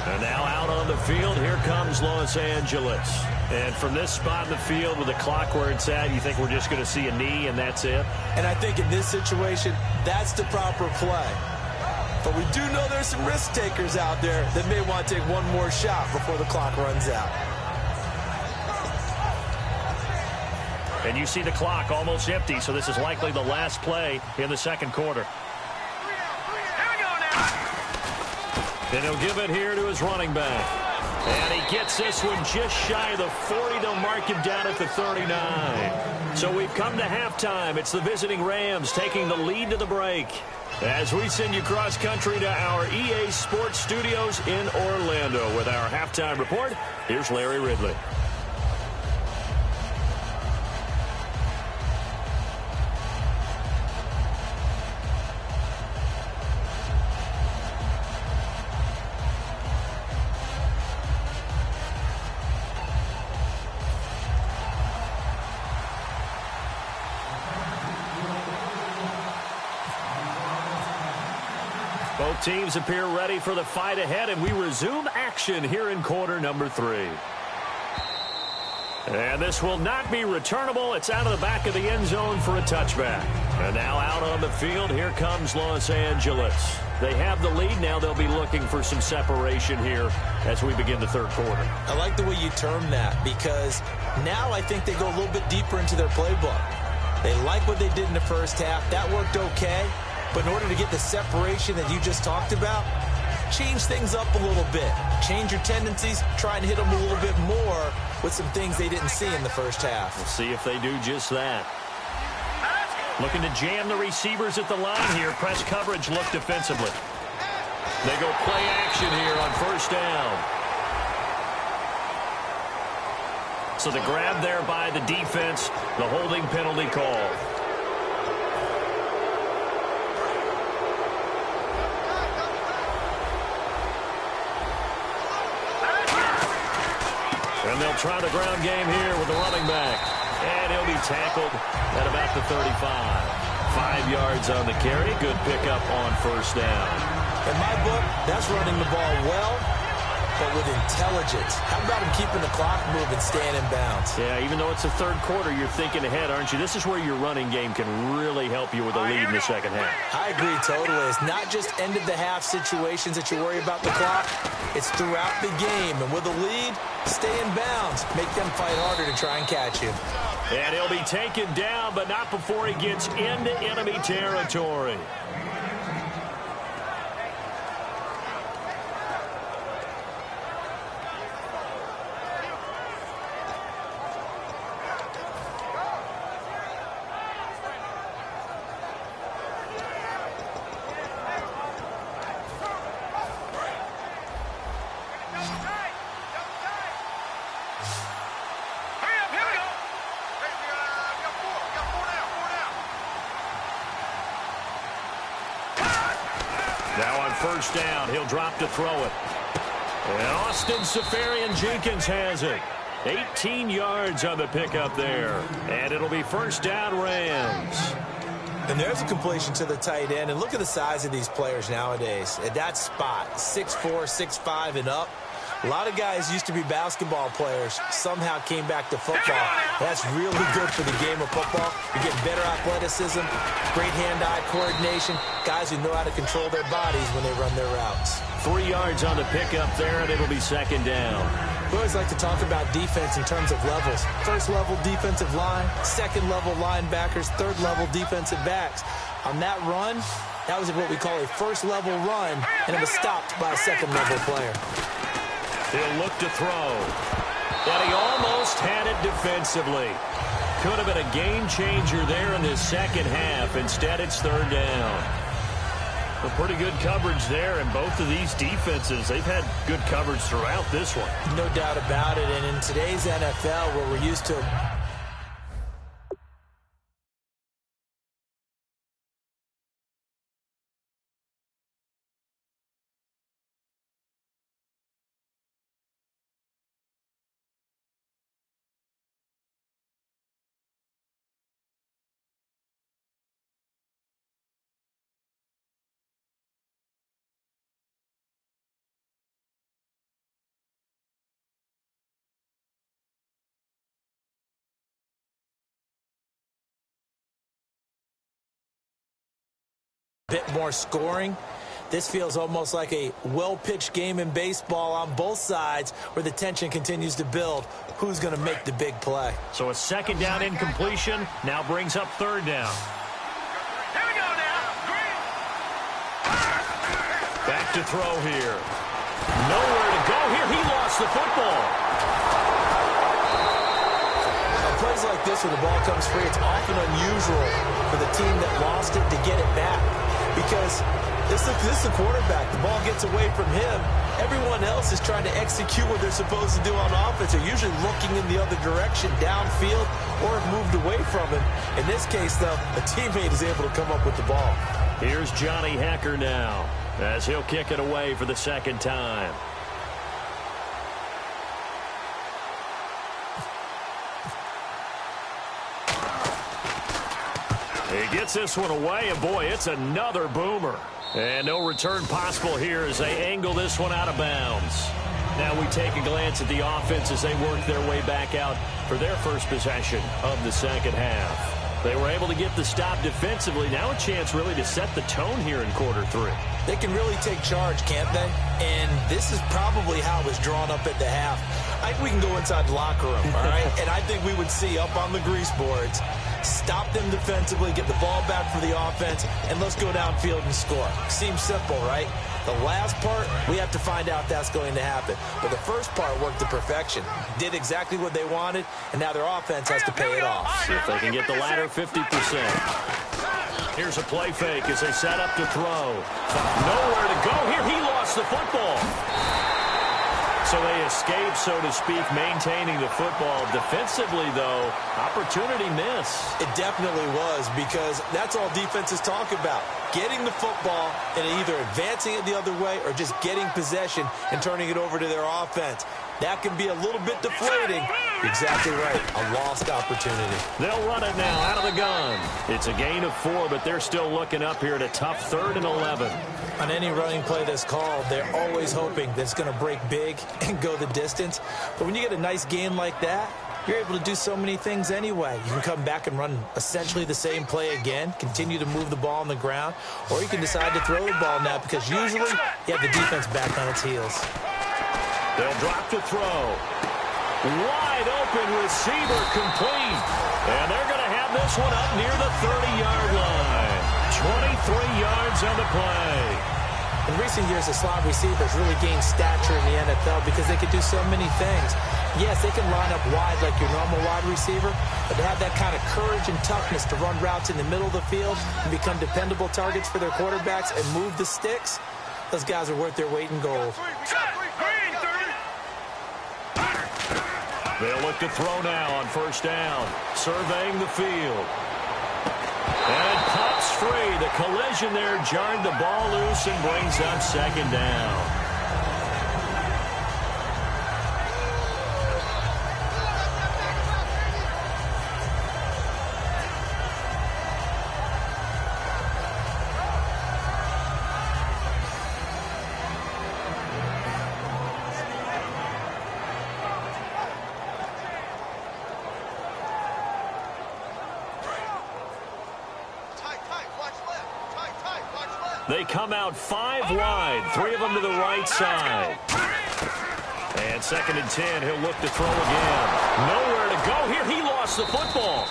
And now out on the field, here comes Los Angeles. And from this spot in the field with the clock where it's at, you think we're just going to see a knee and that's it? And I think in this situation, that's the proper play. But we do know there's some risk takers out there that may want to take one more shot before the clock runs out. And you see the clock almost empty, so this is likely the last play in the second quarter. And he'll give it here to his running back. And he gets this one just shy of the 40. They'll mark him down at the 39. So we've come to halftime. It's the visiting Rams taking the lead to the break. As we send you cross country to our EA Sports Studios in Orlando with our halftime report, here's Larry Ridley. Both teams appear ready for the fight ahead, and we resume action here in quarter number 3. And this will not be returnable. It's out of the back of the end zone for a touchback. And now out on the field, here comes Los Angeles. They have the lead. Now they'll be looking for some separation here as we begin the third quarter. I like the way you term that because now I think they go a little bit deeper into their playbook. They like what they did in the first half. That worked okay. But in order to get the separation that you just talked about, change things up a little bit. Change your tendencies. Try and hit them a little bit more with some things they didn't see in the first half. We'll see if they do just that. Looking to jam the receivers at the line here. Press coverage look defensively. They go play action here on first down. So the grab there by the defense, the holding penalty call. And they'll try the ground game here with the running back. And he'll be tackled at about the 35. 5 yards on the carry. Good pickup on first down. In my book, that's running the ball well intelligence. How about him keeping the clock moving, staying in bounds? Yeah, even though it's the third quarter, you're thinking ahead, aren't you? This is where your running game can really help you with a lead in the second half. I agree totally. It's not just end-of-the-half situations that you worry about the clock. It's throughout the game. And with a lead, stay in bounds. Make them fight harder to try and catch you. And he'll be taken down, but not before he gets into enemy territory. Now on first down, he'll drop to throw it. And Austin Seferian-Jenkins has it. 18 yards on the pickup there. And it'll be first down, Rams. And there's a completion to the tight end. And look at the size of these players nowadays. At that spot, 6'4", 6'5", and up. A lot of guys used to be basketball players, somehow came back to football. That's really good for the game of football. You're getting better athleticism, great hand-eye coordination, guys who know how to control their bodies when they run their routes. 3 yards on the pickup there, and it'll be second down. We always like to talk about defense in terms of levels. First-level defensive line, second-level linebackers, third-level defensive backs. On that run, that was what we call a first-level run, and it was stopped by a second-level player. He'll look to throw. And he almost had it defensively. Could have been a game changer there in this second half. Instead, it's third down. A pretty good coverage there, and both of these defenses, they've had good coverage throughout this one. No doubt about it, and in today's NFL, where we're used to a bit more scoring, this feels almost like a well-pitched game in baseball on both sides where the tension continues to build. Who's going to make the big play? So a second down incompletion now brings up third down. Here we go now. Back to throw here. Nowhere to go here. He lost the football. On plays like this where the ball comes free, it's often unusual for the team that lost it to get it back. Because this is the quarterback. The ball gets away from him. Everyone else is trying to execute what they're supposed to do on offense. They're usually looking in the other direction, downfield, or have moved away from him. In this case, though, a teammate is able to come up with the ball. Here's Johnny Hecker now, as he'll kick it away for the second time. He gets this one away, and boy, it's another boomer. And no return possible here as they angle this one out of bounds. Now we take a glance at the offense as they work their way back out for their first possession of the second half. They were able to get the stop defensively. Now a chance really to set the tone here in quarter three. They can really take charge, can't they? And this is probably how it was drawn up at the half. I think we can go inside the locker room, all right? And I think we would see up on the grease boards, stop them defensively, get the ball back for the offense, and let's go downfield and score. Seems simple, right? The last part, we have to find out that's going to happen. But the first part worked to perfection. Did exactly what they wanted, and now their offense has to pay it off. See if they can get the latter 50%. Here's a play fake as they set up to throw. Nowhere to go here. He lost the football. So they escape, so to speak, maintaining the football. Defensively, though, opportunity miss. It definitely was, because that's all defenses talk about. Getting the football and either advancing it the other way or just getting possession and turning it over to their offense. that can be a little bit deflating. Exactly right, a lost opportunity. They'll run it now out of the gun. It's a gain of 4, but they're still looking up here at a tough 3rd and 11. On any running play that's called, they're always hoping that it's going to break big and go the distance. But when you get a nice gain like that, you're able to do so many things anyway. You can come back and run essentially the same play again, continue to move the ball on the ground, or you can decide to throw the ball now because usually you have the defense back on its heels. They'll drop to throw. Wide open receiver complete. And they're going to have this one up near the 30-yard line. 23 yards on the play. In recent years, the slot receivers really gained stature in the NFL because they could do so many things. Yes, they can line up wide like your normal wide receiver, but to have that kind of courage and toughness to run routes in the middle of the field and become dependable targets for their quarterbacks and move the sticks, those guys are worth their weight in gold. They'll look to throw now on 1st down, surveying the field. And it pops free. The collision there jarred the ball loose and brings up 2nd down. They come out 5 wide, 3 of them to the right side. And 2nd and 10, he'll look to throw again. Nowhere to go here. He lost the football.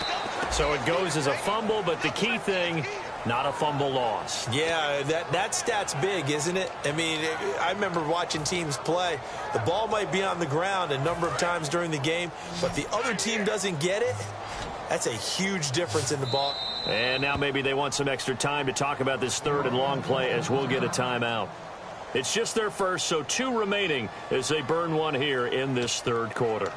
So it goes as a fumble, but the key thing, not a fumble loss. Yeah, that stat's big, isn't it? I mean, I remember watching teams play. The ball might be on the ground a number of times during the game, but the other team doesn't get it. That's a huge difference in the ball. And now maybe they want some extra time to talk about this 3rd and long play as we'll get a timeout. It's just their first, so 2 remaining as they burn one here in this 3rd quarter.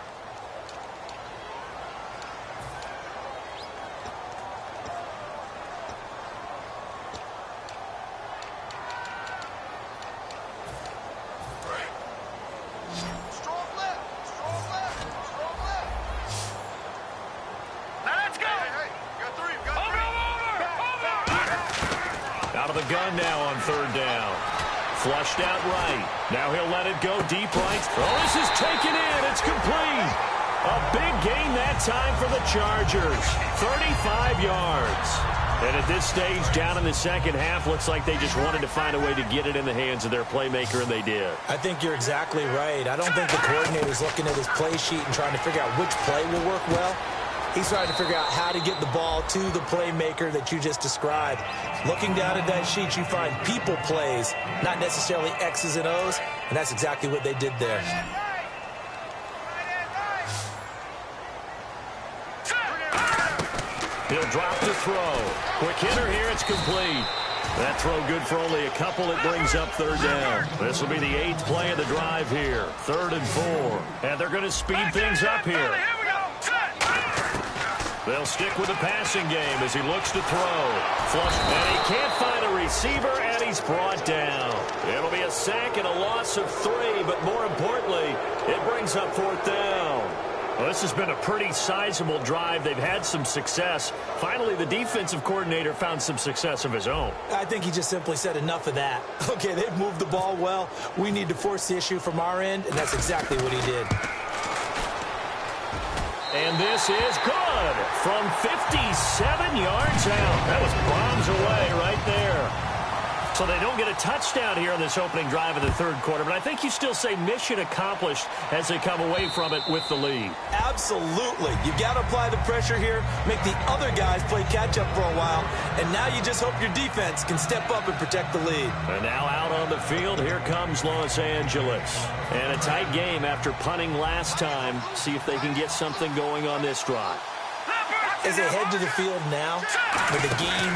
Gun now on 3rd down. Flushed out right. Now he'll let it go deep right. Oh, this is taken in. It's complete. A big gain that time for the Chargers. 35 yards. And at this stage, down in the 2nd half, looks like they just wanted to find a way to get it in the hands of their playmaker, and they did. I think you're exactly right. I don't think the coordinator's looking at his play sheet and trying to figure out which play will work well. He's trying to figure out how to get the ball to the playmaker that you just described. Looking down at that sheet, you find people plays, not necessarily X's and O's, and that's exactly what they did there. He'll drop to throw. Quick hitter here, it's complete. That throw good for only a couple. It brings up 3rd down. This will be the 8th play of the drive here. 3rd and 4. And they're going to speed things up here. They'll stick with the passing game as he looks to throw. Flush, and he can't find a receiver, and he's brought down. It'll be a sack and a loss of 3, but more importantly, it brings up 4th down. Well, this has been a pretty sizable drive. They've had some success. Finally, the defensive coordinator found some success of his own. I think he just simply said enough of that. Okay, they've moved the ball well. We need to force the issue from our end, and that's exactly what he did. And this is good from 57 yards out. That was bombs away right there. So they don't get a touchdown here on this opening drive of the 3rd quarter, but I think you still say mission accomplished as they come away from it with the lead. Absolutely. You've got to apply the pressure here, make the other guys play catch-up for a while, and now you just hope your defense can step up and protect the lead. And now out on the field, here comes Los Angeles. And a tight game after punting last time. See if they can get something going on this drive. As they head to the field now, with the game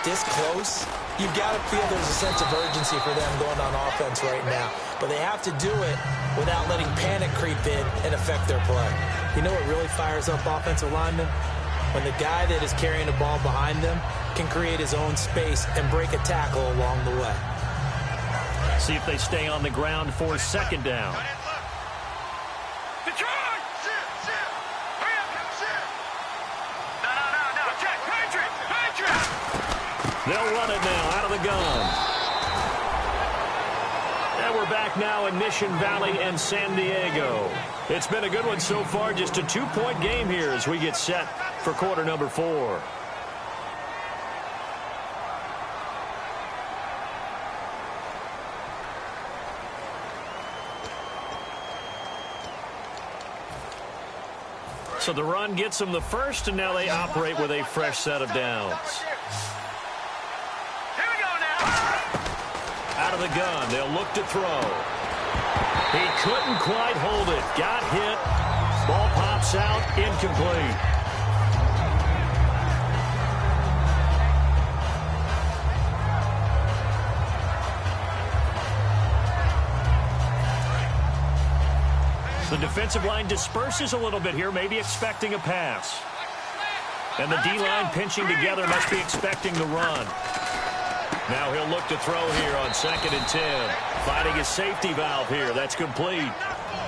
this close, you've got to feel there's a sense of urgency for them going on offense right now. But they have to do it without letting panic creep in and affect their play. You know what really fires up offensive linemen? When the guy that is carrying the ball behind them can create his own space and break a tackle along the way. See if they stay on the ground for 2nd down. Detroit! Hurry up! No. Check! Patriot! They'll run it now out of the gun. And we're back now in Mission Valley and San Diego. It's been a good one so far. Just a 2-point game here as we get set for quarter number 4. So the run gets them the first, and now they operate with a fresh set of downs. Here we go now. Out of the gun, they'll look to throw. He couldn't quite hold it. Got hit. Ball pops out, incomplete. The defensive line disperses a little bit here, maybe expecting a pass. And the D-line pinching together must be expecting the run. Now he'll look to throw here on 2nd and 10. Finding his safety valve here. That's complete.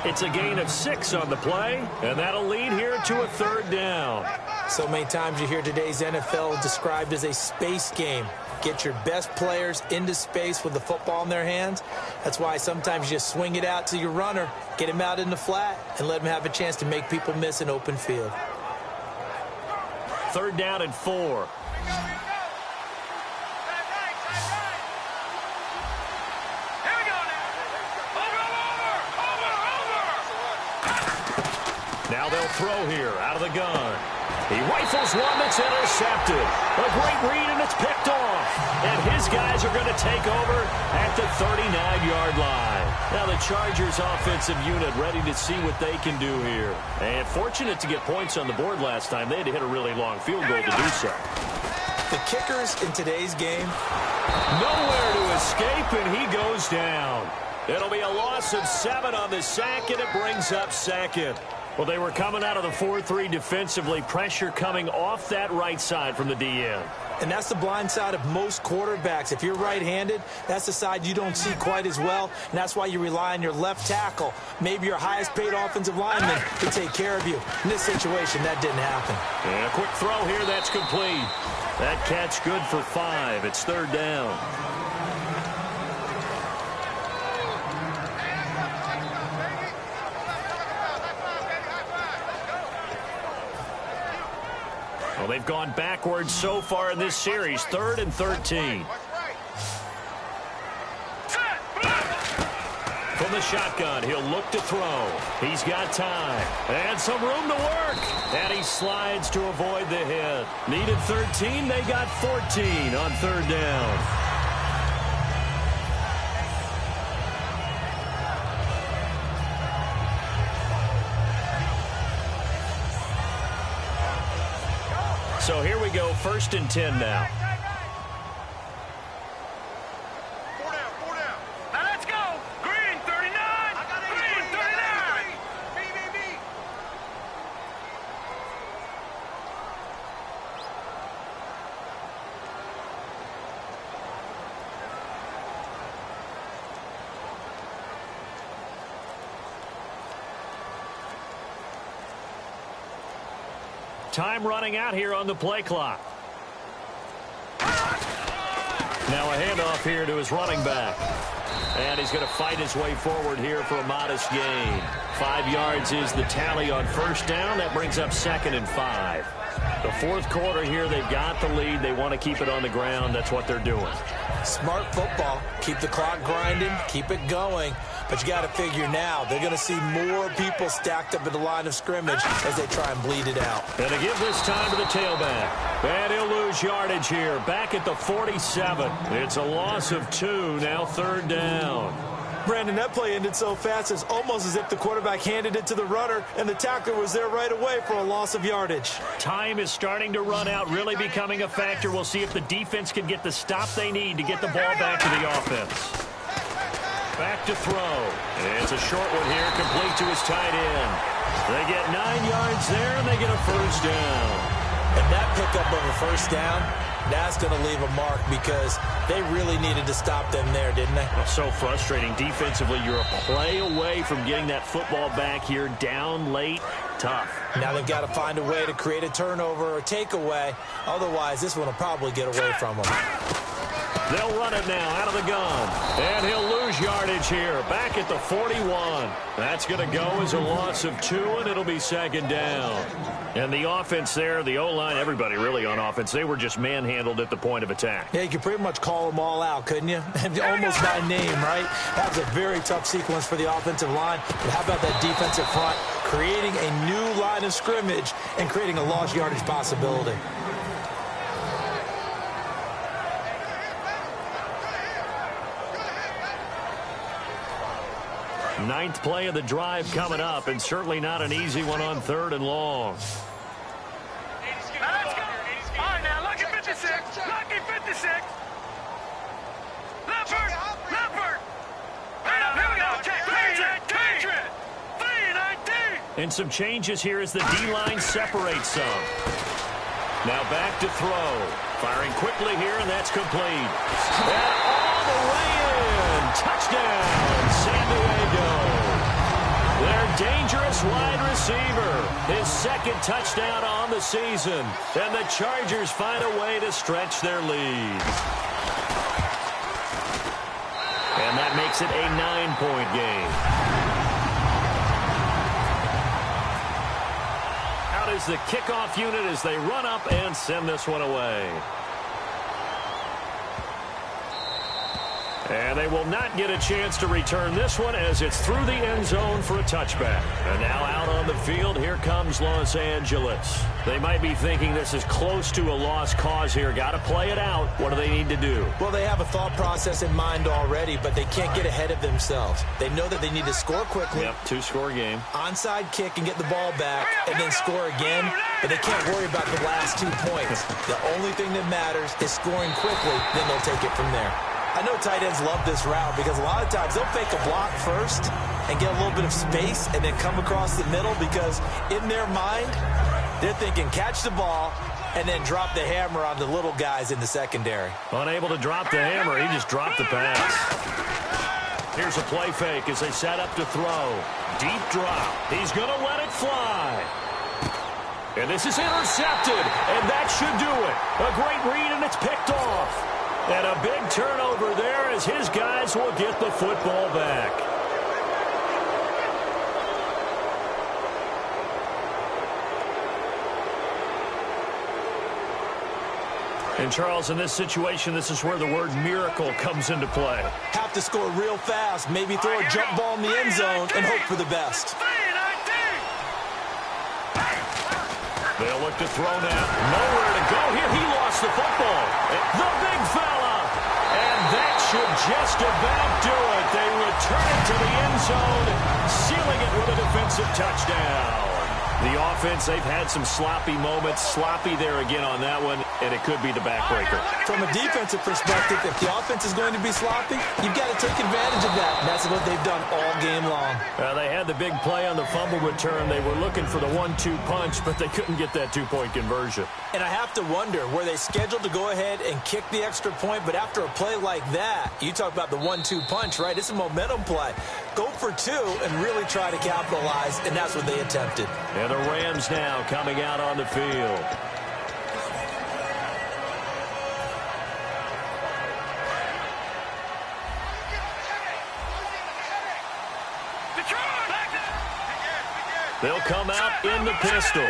It's a gain of 6 on the play, and that'll lead here to a 3rd down. So many times you hear today's NFL described as a space game. Get your best players into space with the football in their hands. That's why sometimes you just swing it out to your runner, get him out in the flat, and let him have a chance to make people miss an open field. 3rd down and 4. Now they'll throw here out of the gun. He rifles one that's intercepted. A great read, and it's picked off. And his guys are going to take over at the 39-yard line. Now the Chargers offensive unit ready to see what they can do here. And fortunate to get points on the board last time. They had to hit a really long field goal to do so. The kickers in today's game. Nowhere to escape, and he goes down. It'll be a loss of 7 on the sack, and it brings up 2nd. Well, they were coming out of the 4-3 defensively. Pressure coming off that right side from the DN. And that's the blind side of most quarterbacks. If you're right-handed, that's the side you don't see quite as well. And that's why you rely on your left tackle, maybe your highest-paid offensive lineman, to take care of you. In this situation, that didn't happen. And a quick throw here, that's complete. That catch good for 5. It's 3rd down. Well, they've gone backwards so far in this series. 3rd and 13. From the shotgun, he'll look to throw. He's got time. And some room to work. And he slides to avoid the hit. Needed 13. They got 14 on 3rd down. So here we go, 1st and 10 now. 4 down. Now let's go. Green 39. Green 39. B. Time running out here on the play clock. Now a handoff here to his running back. And he's going to fight his way forward here for a modest gain. 5 yards is the tally on 1st down. That brings up 2nd and 5. The 4th quarter here, they've got the lead. They want to keep it on the ground. That's what they're doing. Smart football. Keep the clock grinding. Keep it going. But you got to figure now, they're going to see more people stacked up at the line of scrimmage as they try and bleed it out. And to give this time to the tailback. And he'll lose yardage here. Back at the 47. It's a loss of 2. Now 3rd down. Brandon, that play ended so fast, it's almost as if the quarterback handed it to the runner, and the tackler was there right away for a loss of yardage. Time is starting to run out, really becoming a factor. We'll see if the defense can get the stop they need to get the ball back to the offense. Back to throw. It's a short one here, complete to his tight end. They get 9 yards there, and they get a 1st down. And that pickup of a 1st down, That's going to leave a mark because they really needed to stop them there, didn't they? So frustrating. Defensively, you're a play away from getting that football back here. Down late, tough. Now they've got to find a way to create a turnover or takeaway. Otherwise, this one will probably get away from them. They'll run it now out of the gun. And he'll lose yardage here. Back at the 41. That's going to go as a loss of 2, and it'll be second down. And the offense there, the O-line, everybody really on offense, they were just manhandled at the point of attack. Yeah, you could pretty much call them all out, couldn't you? Almost by name, right? That was a very tough sequence for the offensive line. But how about that defensive front creating a new line of scrimmage and creating a lost yardage possibility? Ninth play of the drive coming up, and certainly not an easy one on 3rd and long. Let's go. All right, now, lucky 56. Lucky 56. Leopard. Leopard. Here we go. Catch it. 3-19. And some changes here as the D-line separates some. Now back to throw. Firing quickly here, and that's complete. And all the way in. Touchdown, San Diego. Their dangerous wide receiver. His second touchdown on the season. And the Chargers find a way to stretch their lead. And that makes it a 9-point game. Out is the kickoff unit as they run up and send this one away. And they will not get a chance to return this one as it's through the end zone for a touchback. And now out on the field, here comes Los Angeles. They might be thinking this is close to a lost cause here. Got to play it out. What do they need to do? Well, they have a thought process in mind already, but they can't get ahead of themselves. They know that they need to score quickly. Yep, 2-score game. Onside kick and get the ball back and then score again, but they can't worry about the last 2 points. The only thing that matters is scoring quickly, then they'll take it from there. I know tight ends love this route because a lot of times they'll fake a block first and get a little bit of space and then come across the middle because in their mind, they're thinking catch the ball and then drop the hammer on the little guys in the secondary. Unable to drop the hammer, he just dropped the pass. Here's a play fake as they set up to throw. Deep drop. He's going to let it fly. And this is intercepted, and that should do it. A great read, and it's picked off. And a big turnover there as his guys will get the football back. And, Charles, in this situation, this is where the word miracle comes into play. Have to score real fast, maybe throw a jump ball in the end zone and hope for the best. They'll look to throw now. Nowhere to go here. He lost the football. The big fella. And that should just about do it. They return it to the end zone, sealing it with a defensive touchdown. The offense, they've had some sloppy moments. Sloppy there again on that one, and it could be the backbreaker. From a defensive perspective, if the offense is going to be sloppy, you've got to take advantage of that. And that's what they've done all game long. They had the big play on the fumble return. They were looking for the 1-2 punch, but they couldn't get that 2-point conversion. And I have to wonder, were they scheduled to go ahead and kick the extra point? But after a play like that, you talk about the 1-2 punch, right? It's a momentum play. Go for 2 and really try to capitalize, and that's what they attempted. And the Rams now coming out on the field. They'll come out in the pistol.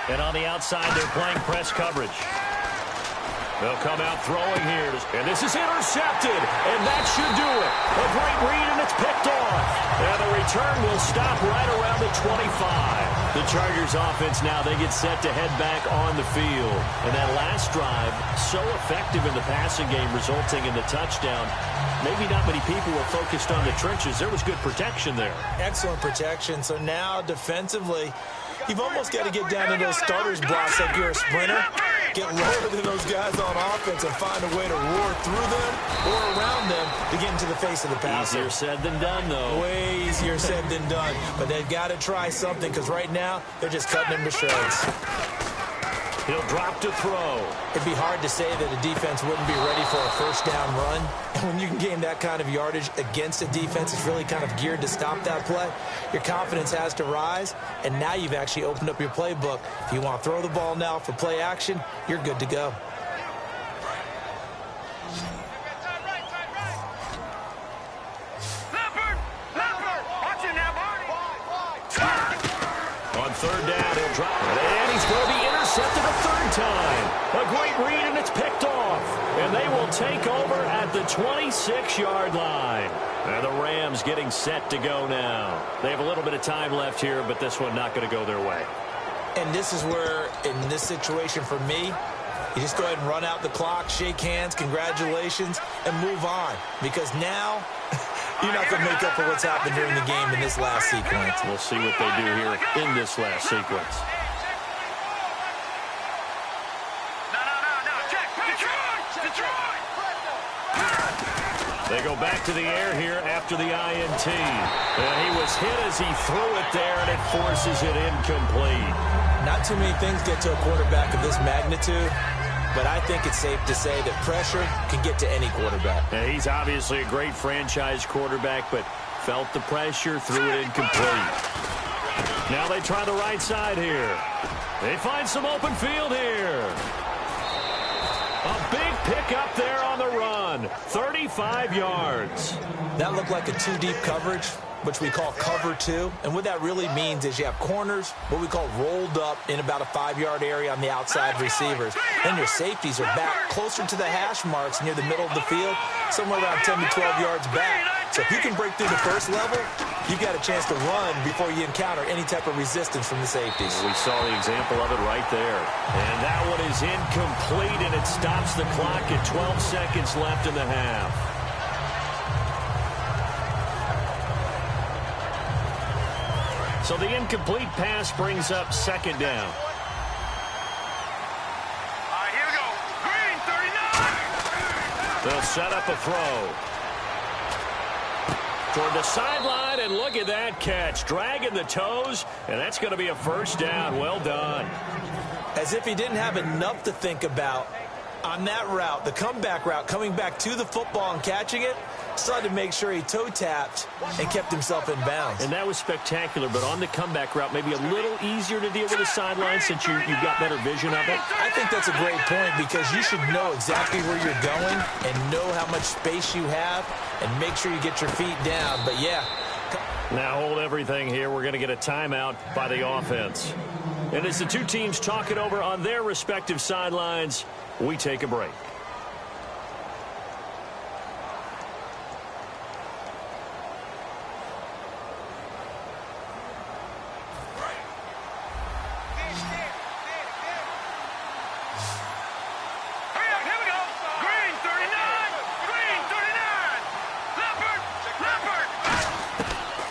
And on the outside, they're playing press coverage. They'll come out throwing here. And this is intercepted. And that should do it. A great read, and it's picked off. And the return will stop right around the 25. The Chargers offense now, they get set to head back on the field. And that last drive, so effective in the passing game, resulting in the touchdown. Maybe not many people were focused on the trenches. There was good protection there. Excellent protection. So now defensively, you've almost got to get down to those starters blocks like you're a sprinter. Get lower than those guys on offense and find a way to roar through them or around them to get into the face of the passer. Easier said than done, though. Way easier said than done. But they've got to try something because right now they're just cutting them to shreds. He'll drop to throw. It'd be hard to say that a defense wouldn't be ready for a first down run. And when you can gain that kind of yardage against a defense that's really kind of geared to stop that play, your confidence has to rise, and now you've actually opened up your playbook. If you want to throw the ball now for play action, you're good to go. On third down, he'll drop it, and he's going to be intercepted a third time. A great read, and it's picked off. And they will take over at the 26-yard line. And the Rams getting set to go now. They have a little bit of time left here, but this one not going to go their way. And this is where, in this situation for me, you just go ahead and run out the clock, shake hands, congratulations, and move on. Because now, you're not going to make up for what's happened during the game in this last sequence. We'll see what they do here in this last sequence. They go back to the air here after the INT. And he was hit as he threw it there, and it forces it incomplete. Not too many things get to a quarterback of this magnitude, but I think it's safe to say that pressure can get to any quarterback. And he's obviously a great franchise quarterback, but felt the pressure, threw it incomplete. Now they try the right side here. They find some open field here. A big pickup there on the run. 35 yards. That looked like a two-deep coverage, which we call cover two. And what that really means is you have corners, what we call rolled up in about a 5-yard area on the outside receivers. Then your safeties are back closer to the hash marks near the middle of the field, somewhere around 10 to 12 yards back. So if you can break through the first level, you've got a chance to run before you encounter any type of resistance from the safeties. We saw the example of it right there. And that one is incomplete, and it stops the clock at 12 seconds left in the half. So the incomplete pass brings up second down. All right, here we go. Green, 39. They'll set up a throw. Toward the sideline, and look at that catch. Dragging the toes, and that's going to be a first down. Well done. As if he didn't have enough to think about on that route, the comeback route, coming back to the football and catching it, decided to make sure he toe-tapped and kept himself in bounds. And that was spectacular, but on the comeback route, maybe a little easier to deal with the sideline since you've got better vision of it. I think that's a great point because you should know exactly where you're going and know how much space you have and make sure you get your feet down. But, yeah. Now hold everything here. We're going to get a timeout by the offense. And as the two teams talk it over on their respective sidelines, we take a break.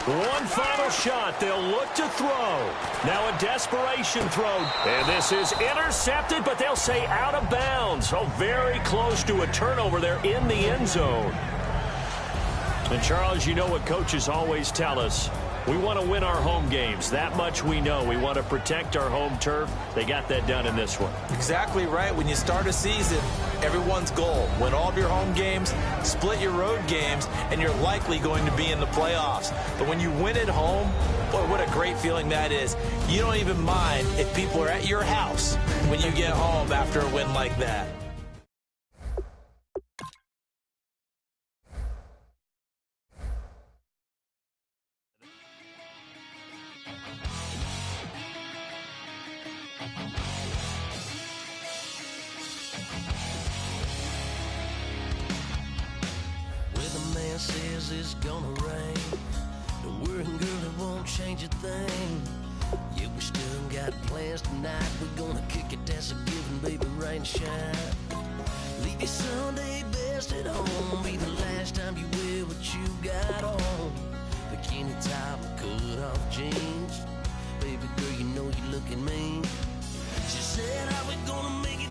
One final shot. They'll look to throw. Now a desperation throw. And this is intercepted, but they'll say out of bounds. So very close to a turnover there in the end zone. And, Charles, you know what coaches always tell us. We want to win our home games. That much we know. We want to protect our home turf. They got that done in this one. Exactly right. When you start a season, everyone's goal, win all of your home games, split your road games, and you're likely going to be in the playoffs. But when you win at home, boy, what a great feeling that is. You don't even mind if people are at your house when you get home after a win like that. Says it's gonna rain. Don't worry, girl, it won't change a thing. Yeah, we still got plans tonight. We're gonna kick it, that's a given, baby, rain and shine. Leave your Sunday best at home. Be the last time you wear what you got on. Bikini top and cut off jeans. Baby girl, you know you looking mean. She said, how we gonna make it